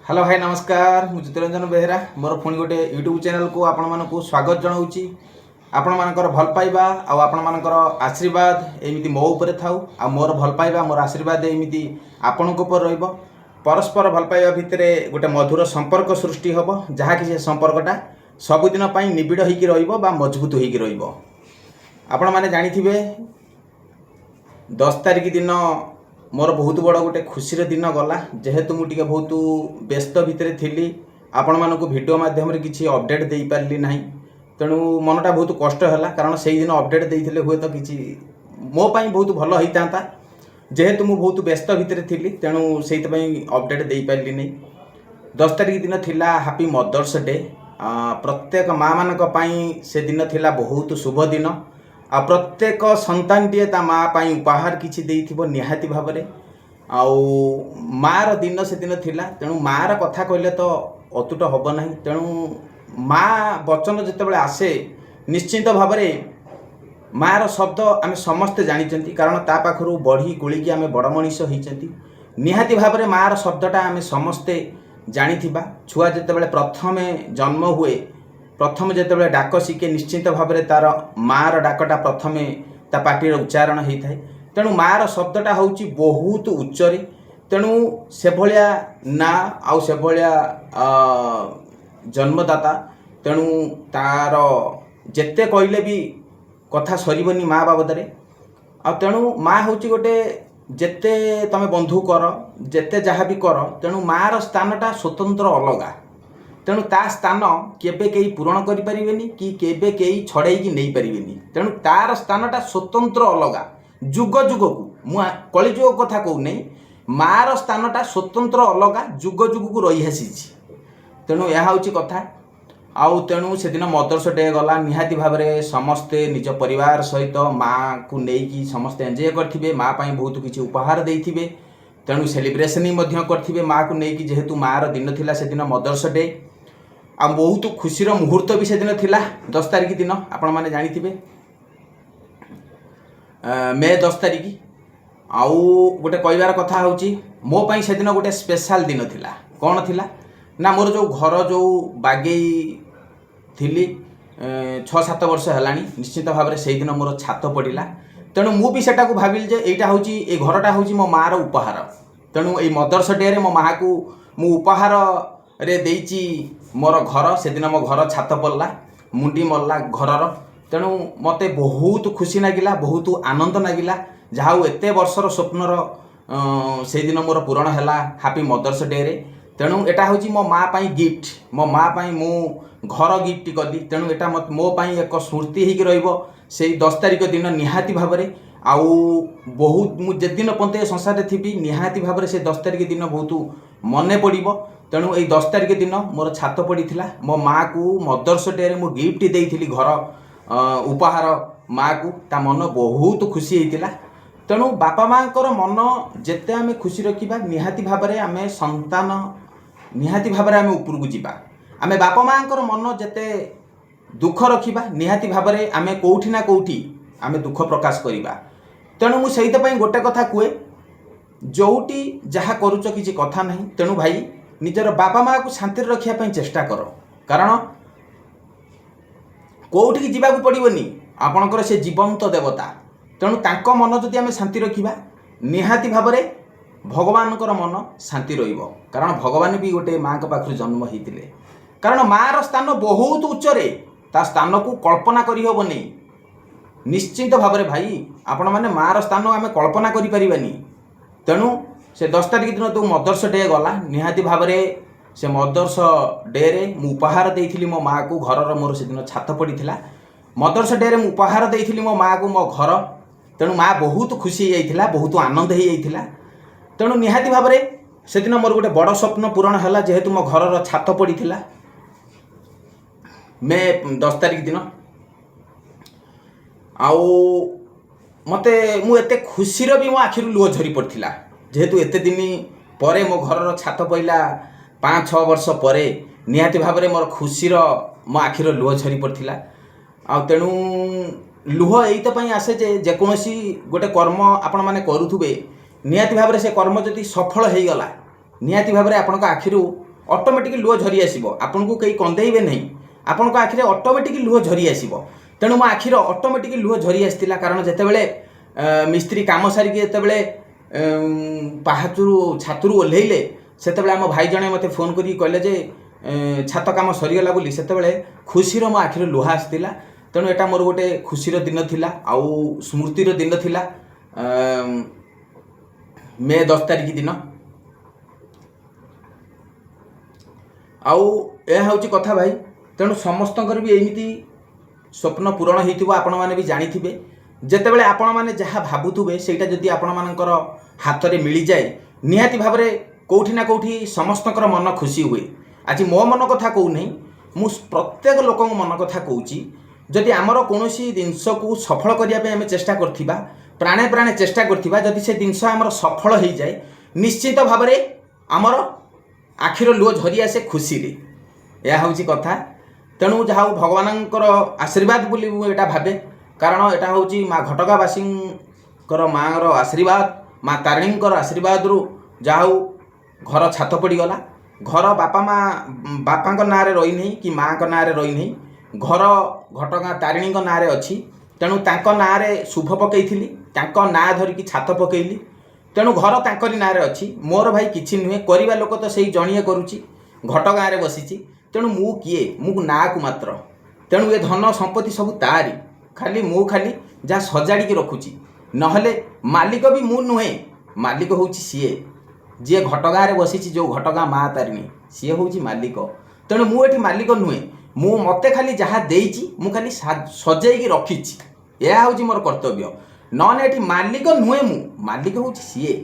Hello भाई नमस्कार मु ज्योतिरंजन बेहेरा मोर पुणी गोटे यूट्यूब चैनल को आपण मानक स्वागत जनाऊँगी। आपण मानकर भल पाइबा आपण मानकर आशीर्वाद एमती मो उपर थाउ आ मोर भल पाइबा मोर आशीर्वाद एमती आपण को उपर रहिबो। परस्पर भल पाइबा भितर गोटे मधुर संपर्क सृष्टि हम जहाँकि से संपर्कटा सबुदिन निबिड़ होइकी रहिबो बा मजबूत होइकी रहिबो। आपण माने जानिथिबे 10 तारिख दिन मोर बहुत बड़ गोटे खुशी दिन गला जेहेतु मुझे बहुत व्यस्त भितर थी आपण मानक वीडियो माध्यम किसी अपडेट दे पारि ना तेणु मनटा बहुत कष्ट है कारण से दिन अपडेट देते हुए तो किसी मोपाई बहुत भल होता जेहेतु मुझे बहुत व्यस्त भितर थी तेणु से अपडेट दे पारि नहीं। 10 तारिख दिन थिला हैप्पी मदर्स डे। प्रत्येक माँ मानक से दिन थिला बहुत शुभ दिन आ प्रत्येक संतानटीए ता माँ पाई उपहार किसी देइथिबो निहाती भावरे आउ मार दिन से दिन थिला तेणु मार कथा कहले तो अतुट हब नहीं। तेणु माँ वचन जितेबाला आसे निश्चिंत भावरे मार शब्द आम समस्ते जानी कारण ता पाखरु बढ़ी गोलिकी आम बड़ मनीष होती निहाती भावरे मार शब्दटा आम समस्ते जानिथिबा। छुआ जितेबाला प्रथमे जन्म हुए प्रथम जितेबाला डाक शिखे निश्चिंत भाव में तार मार डाकटा प्रथमे ता पार्टीर उच्चारण होता है। तेणु मार शब्दटा हूँ बहुत उच्चरे तेणु से भाया ना आउ से भाया जन्मदाता तेणु तार जेते कहले भी कथा सरबनी माँ बाबदरे आ तेणु माँ हूँ गोटे जेते तमे बंधु कर जेते जहाँ भी कर तेणु मार स्थानटा स्वतंत्र अलगा। तेणु ता स्थान केबे कई पूरण करि परिबेनी कि केबे कई छड़ाई की नहीं परिबेनी। तेणु तार स्थानटा स्वतंत्र अलगा जुग जुग को मु कलिजुग कथा कहू नहीं मार स्थानटा स्वतंत्र अलगा जुग जुग को रही आसीछि। तेणु यह हूँ कथा आउ तेणु से दिन मदर्स डे गला निहाती भाव में समस्ते निज परिवार सहित माँ को लेकिन समस्ते एंजॉय करथिबे माँ पाई बहुत किसी उपहार देइथिबे तेणु सेलिब्रेशन करथिबे माँ को लेकिन जेहेतु मार दिन थिला से दिन मदर्स डे आ बहुत खुशी मुहूर्त भी से दिन थिला 10 तारिख दिन आपण माने जानिथिबे मे 10 तारिख आउ गोटे कहबार कथा होची मो पाई से दिन गोटे स्पेशल दिन थिला। कौन थिला ना मोर जो घर जो बागेई थिली 6-7 वर्ष है निश्चित भाव में से दिन मोर छात पड़ा तेणु मुझे को भाविली जे एटा हूँ ये घरटा हूँ मो मार उपहार। तेणु ये मदर्स डे रे मो माँ को मु उपहार रे देइची मोर घर से दिन मो घर छात पड़ला मुंडी मरला घरर तेणु मते बहुत खुशी लगिला बहुत आनंद लगिला जहाँ एत वर्षर स्वप्नर से दिन मोर पूरण है हैप्पी मदर्स डे रे। तेणु एटा हूँ मो माँ पाई गिफ्ट मो माँ पाई मु घर गिफ्ट कली तेणु एटा मो पाई एक स्मृति होगी रहिबो से 10 तारिख दिन निहाती भाव में आउ बहुत मुझे दिन पर्यंत संसार थी निहाती भाव में से 10 तारिख दिन बहुत मन पड़ो। तेणु ये 10 तारिख दिन मोर छात पड़ा मो माँ को मदर्स डे रे मु गिफ्ट देइथिली घर उपहार माँ को ता मन बहुत खुशी होता। तेणु बापा माँ मन जेते आमे खुशी रखा निहाती भाव में आमे संतान निहाती भाव में आमे ऊपर को जीवा आमे बापा माँ मन जेते दुख रखा निहाती भाव में आमे कोठी ना कोठी आमे दुख प्रकाश करिबा। तेणु मु सेइतपई गोटे कथा कुए जोटी जहाँ करूच किसी कथा नहीं तेणु भाई निजर बापा माँ को शांति रखा चेष्टा कर कारण कोठी की जीवाक पड़ोनी आपणकर से जीवंत देवता तेणु तांक मन जदि आमे शांति रखा निहाती भाव में भगवानकर मन शांति रहिबो कारण भगवान भी गोटे माँ के पाखु जन्म होते कारण मार स्थान बहुत उच्चरे ता स्थान को कल्पना करि हबो नहीं। निश्चिंत भाव में भाई आपण माने मार स्थान आमे कल्पना करि परिबानी। तेणु से 10 तारिख दिन तो मदर्स डे गला निहाती भाव में से मदर्स डे रे मु उपहार देइथिली मो माँ को घरर मोर से दिन छात पड़ा मदर्स डे रे मु उपहार देइथिली मो माँ को मो घर तेणु माँ बहुत खुशी हो जाइथिला बहुत आनंद हो जाइथिला। तेणु निहाती भाव में से दिन मोर गोटे बड़ स्वप्न पूरण है जेहेतु मो घरर छात पड़ा मे 10 तारिख दिन आउ मते मु एते खुशीर भी मो आखिर लुह झरी पड़थिला जेहेतु एते दिन परे मो घरर छात पइला 5-6 वर्ष परे निहाती भाव में मोर खुशीर मो आखिर लुह झरी पड़थिला। आ तेणु लुह एइतपई आसे जे जेकोसी गोटे कर्म आपण माने करूथुबे निहाती भाव में से कर्म जदि सफल हो गला निहाती भाव में आपणक आखिर ऑटोमेटिक लुह झरी आसब आपन को कहीं कंदेबे नहीं आपन आखिरे ऑटोमेटिक लुह झरी आसब तेणु मो आखिर ऑटोमेटिक लुह झरी आसला कारण जितेबले मिस्त्री काम सारिकी जितेबले पाहाचरू छातरू ओह्लैले से आम भाई जने मते फोन करी कहले जे छात काम सरीगला बोली से खुशीर मो आखिर लुह आसला तेणु एटा मोर गोटे खुशीर दिन थिला आउ स्मृतिर दिन थिला मे 10 तारिख दिन आउ यह हूँ कथा भाई तेणु समस्त भी एमती स्वप्न पूरण होइथिबो आपण माने भी जानिथिबे जेतेबेले आपण माने जहा भाबुथुबे सेटा जदि आपण मानकर हाथ रे मिली जाए निहाती भाबरे कोठी ना कोठी समस्तकर मन खुशी हुए। आज मो मन कथा कहू नहीं मु प्रत्येक लोक मन कथा कहूची जदि आमर कोनोसी जिनस को सफल करिया पे हमें चेष्टा करथिबा प्राणे प्राणे चेष्टा करथिबा जदि से जिनस आमर सफल हो जाए निश्चित भाबरे आमर आखिर लुह झरी आसे खुशी रे या हूँ कथा तेणु जहाँ भगवानंकर आशीर्वाद बोली मुझे भावे कारण यहाँ हूँ माँ घटगावासी माँ आशीर्वाद माँ तारिणी आशीर्वाद रु जहाँ घर छात पड़गला घर बापा माँ बापा ना रही नहीं कि माँ ना रही नहीं घर घटगाँ तारिणी ना अच्छी तेणु ना शुभ पकईली ना धरिकी छात पकईली तेणु घर तांकरी ना अच्छी मोर भाई किसी नुहे करवा लोक तो सही जड़िए करुच्ची घटगाँ बसी तेणु मु किए मु ना को मात्र तेणु ये धन संपत्ति सब तारी खाली मु खाली जहाँ सजाड़ी रखुची नहले मालिक भी मु नुहे मालिक हूँ सीए जी घटगाँ बसी जो घटगाँ माँ तारिणी सी हूँ मालिक तेणु मुझे मालिक नुहे मु मते खाली जहाँ देइची मु खाली सजेगी रखीची यह हूँ मोर कर्तव्य नने ये मालिक नुहे मु मालिक हूँ सीए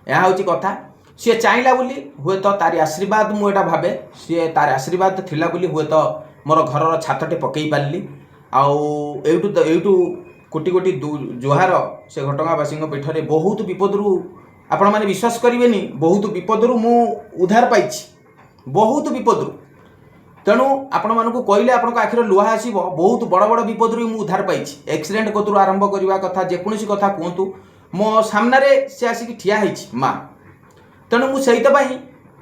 यह हूँ कथा सी चाहिला बोली हुए तो तारी आशीर्वाद मुझे भावे सी तार आशीर्वाद थिला बोली हुए तो मोर घर छातटे पकई पारली आउटू कोटी कोटी जुहार से घटगाँवासी पीठरे बहुत विपदरू आपण मैंने विश्वास करेंगे बहुत विपदरू मु उद्धार पाई बहुत विपदरू तेणु आपण मानक कहले आपण आखिर लुहा आसब बहुत बड़ बड़ विपदरू मु उद्धार पाई एक्सीडेंट कतरू आरंभ करने कथा जेकोसी कथा कहतु मो सामने से आसिक ठिया माँ तेणु मुझे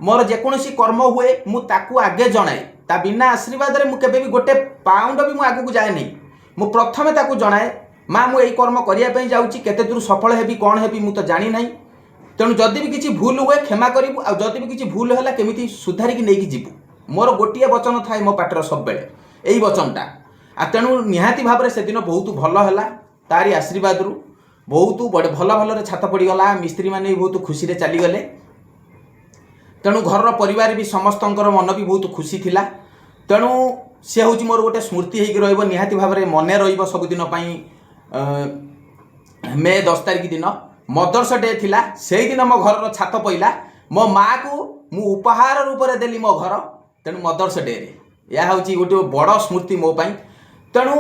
मोर जेकोसी कर्म हुए मुझे आगे जनाए ता बिना आशीर्वाद में मुझे भी गोटे पाउंड भी मुझे आगू जाए नहीं मु प्रथमे ताकू जनाए माँ मुझे कर्म करने जाऊँगी केते दूर सफल हेबी कौन हेबी मु तो जानी नहीं तेणु जदि भी किसी भूल हुए क्षमा करूँ आ जदि भी किसी भूल है केमी सुधारिकी नहीं जीवु मोर गोटे वचन थाए मो पाटर सब बेले यही वचनटा आ तेणु निहाती भाव से दिन बहुत भल है तारी आशीर्वाद रु बहुत बड़े भल भल छात पड़गला मिस्त्री मैंने भी बहुत खुशी चलीगले तेणु घर परिवार भी समस्त मन भी बहुत खुशी थिला तेणु सी हूँ मोर गोटे स्मृति हो निहाती भाव में मन रबुदिन मे 10 तारिख दिन मदर्स डे थिला से दिन मो घर छात पईला मो माँ को मु उपहार रूप में देली मो घर तेणु मदर्स डे रे यह हूँ गोटे बड़ स्मृति मो पाई तेणु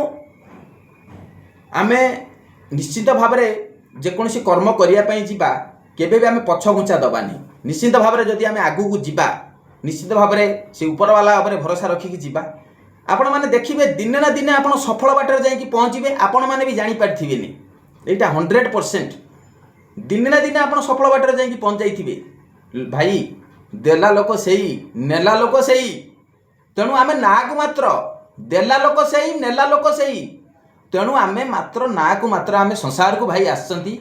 आमे निश्चित भाव में जेकोसी कर्म करने जीवा केबे भी आमे पछ घुंचा दबानी निश्चित भाव में जदि आमे आगू को जीवा निश्चित भाव में से ऊपर वाला उपरे भरोसा रखिकी जीवा आपण माने देखिबे दिने ना दिने आपण सफल बाटर जाइकी पहुँचे आपण माने भी जानी पारथिबे नि एटा 100% दिने ना दिने आपण सफल बाटर जाइकी पहुँच जाइथिबे भाई देला लोक सेही नेला लोक सेही तेणु आमे ना को मात्र देला लोक सेही नेला लोक सेही तेणु आमे मात्र ना को मात्र आमे संसार को भाई आसचंती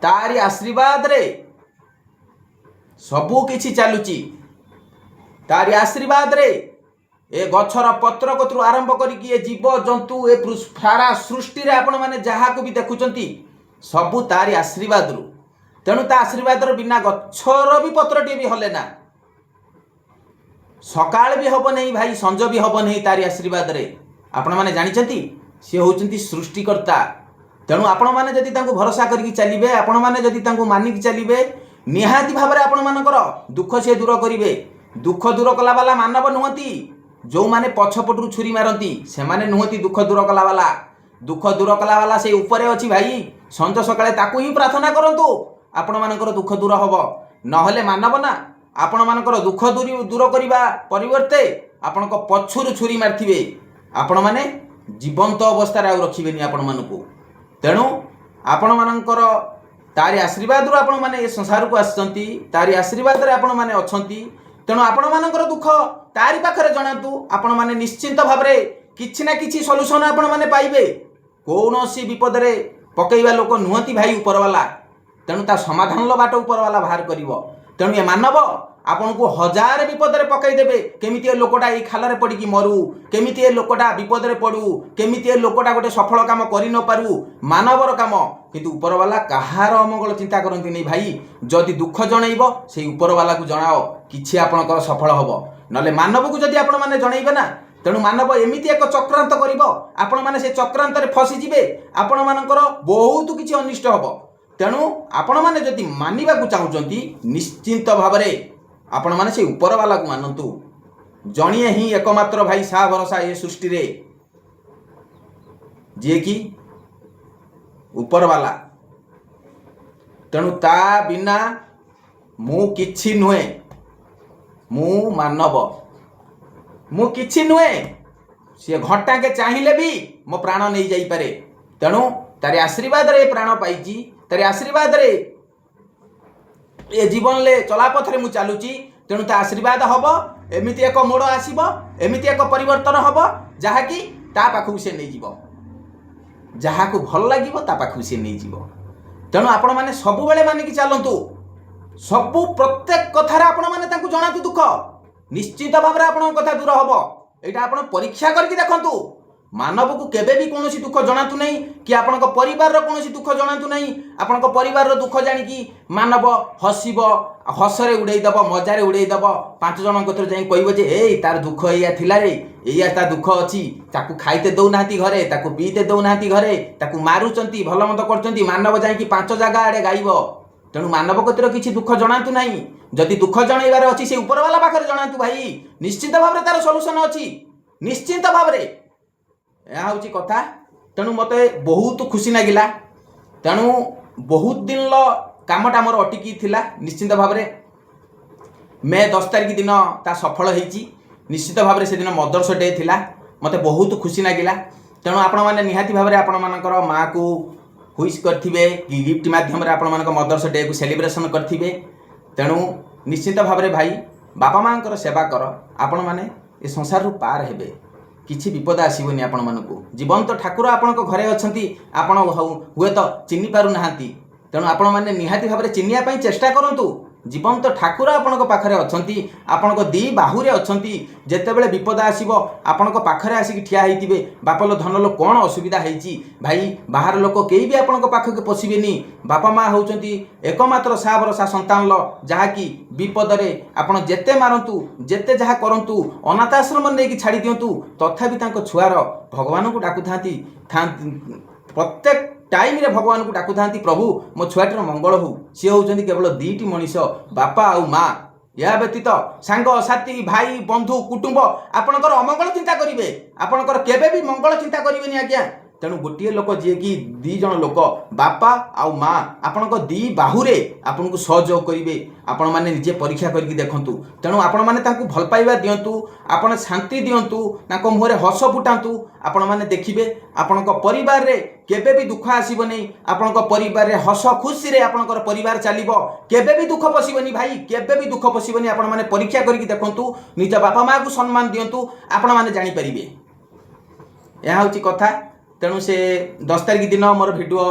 तारी आशीर्वाद रे सबू किछि चालुची तारी आशीर्वाद रे ए गछर पत्र कतरू आरंभ करिकी ए जीव जंतु ए सारा सृष्टि रे आपण माने जहा को भी देखुचंती सबू तारी आशीर्वाद रु तेणु ता आशीर्वाद रो बिना गछर भी पत्रटी भी हले ना सकाळ भी हब नहीं भाई संज भी हब नहीं तारी आशीर्वाद रे आपण माने जानिचंती से होचंती सृष्टिकर्ता तेणु आपण माने जदि तांको भरोसा करिकी चलिबे आपण माने जदि तांको मानिकी चलिबे निहाती भाव में आपण मानकर दुख से दूर करिवे दुख दूर कला वाला मानव नुहति जो माने पछपटू छुरी मारती से माने नुहति दुख दूर कला वाला से ऊपर अच्छी भाई संज सकाळे ताकू ही प्रार्थना करंतु आपण मानकर दुख दूर हब नहले मानव ना आपण मानकर दुख दूर करिबा परिवर्ते आपण पछुरु छुरी मारथिबे आपण माने जीवंत अवस्था रे रखिबेनी आपण मानकू तेणु आपण मानकर तारी आशीर्वाद रु आपण माने ए संसार को आसचंती तारी आशीर्वाद रे आपण माने अछंती तेणु आपण मानकर दुख तारी पाखरे जणातु आपण माने निश्चिंत भावरे किछि ना किछि सॉल्यूशन आपण माने पाइबे। कौनसी विपद रे पकईवा लोक नुहति भाई उपरवाला, तेणु ता समाधान बाट उपरवाला बाहर करिवो। तेणु ये मानव आपन को हजार विपद रे पकई देबे, केमिति ए लोकटा ए खालरे पड़ी कि मरु, केमिति ए लोकटा विपद रे पड़ू, केमिति ए लोकटा गोटे सफल काम करि न पारू, मानवर काम। किंतु उपरवाला कहार अमंगल चिंता करंती नहीं भाई। जदि दुख जणैबो से उपरवाला को जणाओ, किछि आपनकर सफल हबो। नले मानव को जदि आपण माने जणैबे ना, तेणु मानव एमिति एक चक्रांत करिवो, आपण माने से चक्रांत रे फसी जिवे, आपण मानकर बहुत किछि अनिष्ट हबो। तेणु आपण माने जदि मानिबा को चाहुचंती निश्चिंत भावरे आपण माने से उपरवाला को मानंतु। जणिए ही एकमात्र भाई सा भरोसा ए सृष्टि रे, जे कि उपरवाला। तेणु ता बिना मु किछि नुहे, मु मानव, मु किछि नुहे। सी घंटा के चाहिए भी मो प्राण नहीं जाई पारे। तेणु तारे आशीर्वाद रे प्राण पाइची, तारे आशीर्वाद रे ए जीवन ले चला पथरे मु चालुची। तेणु ता आशीर्वाद हबो, एमिति एक मोड़ आसीबो, एमिति एक परिवर्तन हबो जहा कि ता पाखु से नहीं जीवो, जहा को भल लागिबो ता पाखु से नहीं जीवो। तेणु आपण माने सब बेले माने कि चलंतु, सबु प्रत्येक कथार आपण माने ताकू जणातु दुख, निश्चित भाव में आपण कथा दूर हबो। एटा आपण परीक्षा करके देखंतु। मानव को केबे भी कोनोसी दुख जणातु नहीं कि आपनक परिवार रो कोनोसी दुख जणातु नहीं। आपनक परिवार रो दुख जानि कि मानव हसिबो, हसरे उड़ेई दबो, मजारे उड़ेई दबो। पांच जन कथर जाई कहबो जे ए तार दुख एया थिला रे, एया ता दुख अछि, ताकू खाइते दउ नाहती घरे, ताकू पीते दउ नाहती घरे, ताकू मारुचंती, भल मन्द करचंती। मानव जाई कि पांच जगह आड़े गाइबो। तेणु मानव कतिर किछि दुख जणातु नहीं। जदि दुख जणैबार अछि से उपरवाला पाखरे जणातु भाई, निश्चित भाव में तार सॉल्यूशन अछि, निश्चित भाव में। यह हूँ कथा। तेणु मत बहुत खुशी लगिला। तेणु बहुत दिन कामटा मोर अटिकी थिला। निश्चित भाव में मे 10 तारिख दिन ता सफल होईची। निश्चित भाव में से दिन मदर्स डे थिला, मत बहुत खुशी लगिला। तेणु आपण माने निहाती भाव में आपण मानकर माँ को हुइस करथिबे कि गिफ्ट माध्यम रे आपण मानक मदर्स डे को सेलिब्रेशन करथिबे। तेणु निश्चित भाव में भाई बापा माँ सेवा कर, आपण माने ए संसार रु पार हेबे, किछि विपद आसीबनी। आपण मानकु जीवंत ठाकुर आपण घरे अछंती, आपण हुए तो चिन्हि पारु नाहांती। तेणु आपण माने निहाती भाव में चिन्हिया पई चेष्टा करंतु। जीवंत ठाकुर आपण पाखरे अछंती, आपण दी बाहुरे अछंती। जेतेबेले विपद आसीबो आपण पाखरे आसिक ठिया हेतिबे, बापलो धनलो कोन असुविधा हेची भाई, बाहर लोक केई भी आपण पाखक पसिबेनी। बापा माँ होउचंती एकमात्र सा भरोसा संतान लो, जहा कि विपद रे आपण जेते मारंतु, जेते जहा करंतु, अनाथ आश्रम ने कि छाड़ी दियंतु, तथापि तांको छुआर भगवान को डाकु थांती। प्रत्येक टाइम रे भगवान को डाकु थांती, प्रभु मो छुआटर मंगल हो। सी होउचंती केवल दीटी मनीष, बापा आउ माँ। या व्यतीत सांग साथी भाई बंधु कुटुंब आपणकर अमंगल चिंता करिवे, आपणकर केबे भी मंगल चिंता करिवेनी आज्ञा। तेणु गोटे लोक जी कि 2 जन लोक बापा आउ माँ आपणक दी बाहुरे आपन को सहयोग करिवे। आपण माने निजे परीक्षा करके देखंतु। तेणु आपण माने ताकू भल पाइबा दियंतु, आपण शांति दियंतु, ताको मुहरे हस फुटांतु। आपण माने देखिबे आपणक परिवार रे केबे भी दुख आसीबनी। आपणक परिवार रे हस खुशी रे आपणकर परिवार चलिबो, केबे भी दुख पसिबनी भाई, केबे भी दुख पसिबनी। आपण माने परीक्षा करके देखंतु, निज बापा माँ को सम्मान दियंतु, आपण माने जानि परिबे। यह होची कथा। तेणु से 10 तारिख दिन मोर भिडियो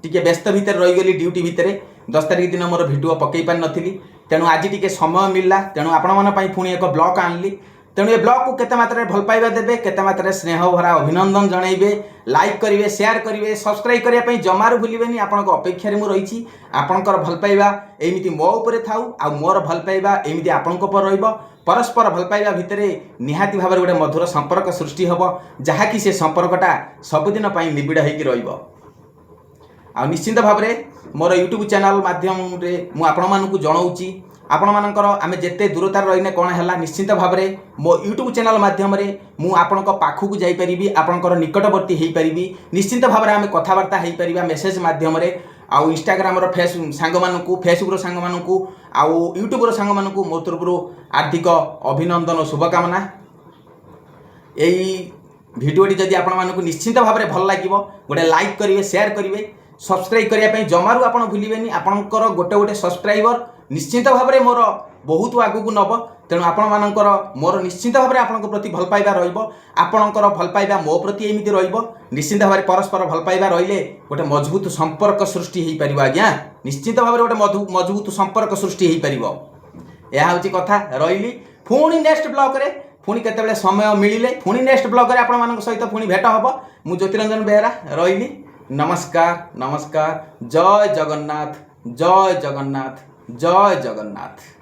टिके व्यस्त भितर रहीगली, ड्यूटी भितर 10 तारिख दिन मोर भिडियो पकई पार नथिली। तेणु आज टिके समय मिलला, तेणु आपण मन पई पुणी एक ब्लॉग आनली। तेणु ये ब्लॉग को केते मात्रा भल पाइबा देबे, केते मात्रा स्नेह भरा अभिनंदन जणाइबे, लाइक करिवे, शेयर करिवे, सब्सक्राइब करिया पई जमारू भूलिबेनी। आपनक अपेक्षा रे मु रहिछि। आपनकर भल पाइबा एमिति मो ऊपर थाउ, आ मोर भल पाइबा एमिति आपनक पर रहइबो। परस्पर भल पाइबा भितरे निहाती भाव में गोटे मधुर संपर्क सृष्टि हम, जहाँकि से संपर्कटा सबुदिन निबिड़ होकर रहा। निश्चिंत भाव में मोर यूट्यूब चैनल माध्यम मु आपण मानकु जणाउची, आपण मानकर आमे जेते दूरतार रहिने कोन हैला, निश्चिंत भाव में मो यूट्यूब चैनल माध्यम मु आपणक पाखु जाई परिबी, आपणकर निकटवर्ती हेई परिबी। निश्चिंत भाव में आमे कथावार्ता हेई परिबा मेसेज माध्यम रे। आउ इंस्टाग्राम फेस सांग मानकु, फेसबुक सांग मानकु, आउ यूट्यूब सांग मानकु मो तरफरु हार्दिक अभिनंदन और शुभकामना। यही भिडियोटी जदि आपण मानकु निश्चिंत भाव में भल लागिबो, गोटे लाइक करिवे, शेयर करिवे, सब्सक्राइब करिया पई जमारू आपण भूलिबेनी। आपणकर गोटे गोटे सब्सक्राइबर निश्चिंत भाव में मोर बहुत आगू नब। तेणु आपणमानଙ୍କର मोर निश्चिंत भाव में आपन प्रति भल पाइबा रहिबो। आपणकर भल पाइबा मो प्रति एमिति रहिबो। निश्चिंत भाव में परस्पर भल पाइबा रहिले गोटे मजबूत संपर्क सृष्टि हो पारिबो। आज्ञा निश्चिंत भाव में गोटे मजबूत संपर्क सृष्टि हो पारिबो। यह हूँ कथा रही। पुणी नेक्स्ट ब्लॉग रे पुणी केतेबेले समय मिलिले पुणी नेक्स्ट ब्लॉग रे आपण सहित पुणी भेट हम। मु ज्योतिरंजन बेहेरा रही। नमस्कार नमस्कार। जय जगन्नाथ जय जगन्नाथ जय जगन्नाथ।